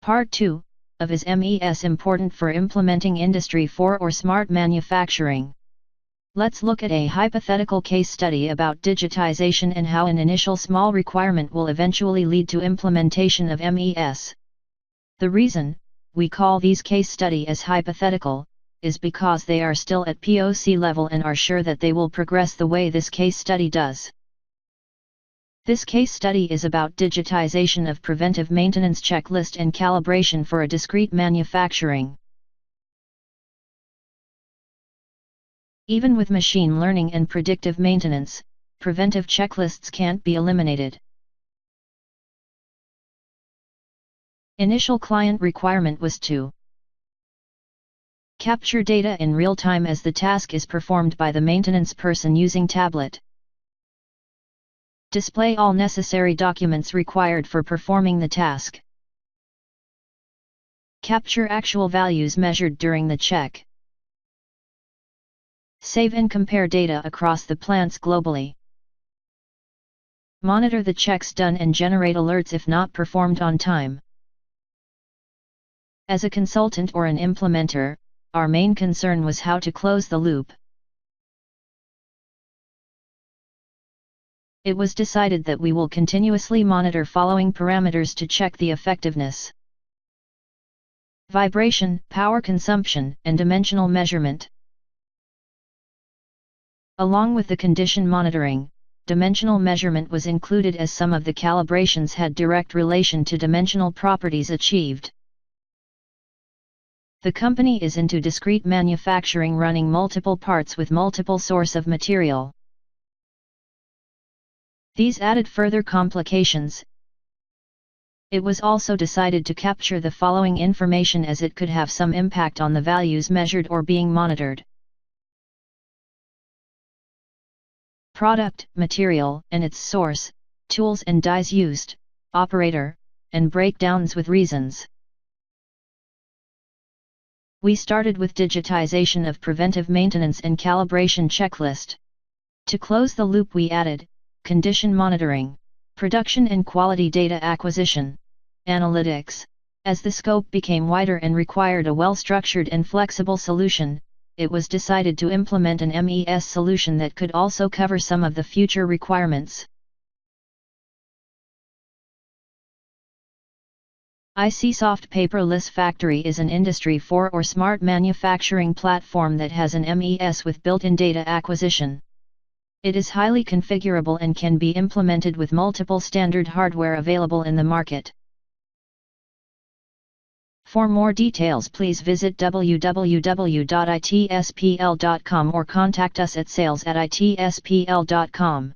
Part 2 of Is MES important for implementing Industry 4 or smart manufacturing? Let's look at a hypothetical case study about digitization and how an initial small requirement will eventually lead to implementation of MES. The reason we call these case study as hypothetical is because they are still at POC level and are sure that they will progress the way this case study does. This case study is about digitization of preventive maintenance checklist and calibration for a discrete manufacturing. Even with machine learning and predictive maintenance, preventive checklists can't be eliminated. Initial client requirement was to capture data in real time as the task is performed by the maintenance person using tablet. Display all necessary documents required for performing the task. Capture actual values measured during the check. Save and compare data across the plants globally. Monitor the checks done and generate alerts if not performed on time. As a consultant or an implementer, our main concern was how to close the loop. It was decided that we will continuously monitor following parameters to check the effectiveness: vibration, power consumption, and dimensional measurement. Along with the condition monitoring, dimensional measurement was included as some of the calibrations had direct relation to dimensional properties achieved. The company is into discrete manufacturing, running multiple parts with multiple source of material. These added further complications. It was also decided to capture the following information as it could have some impact on the values measured or being monitored: product, material, and its source, tools and dies used, operator, and breakdowns with reasons. We started with digitization of preventive maintenance and calibration checklist. To close the loop, we added condition monitoring, production and quality data acquisition, analytics. As the scope became wider and required a well-structured and flexible solution, it was decided to implement an MES solution that could also cover some of the future requirements. ICsoft Paperless Factory is an Industry 4 or smart manufacturing platform that has an MES with built-in data acquisition. It is highly configurable and can be implemented with multiple standard hardware available in the market. For more details, please visit www.itspl.com or contact us at sales@itspl.com.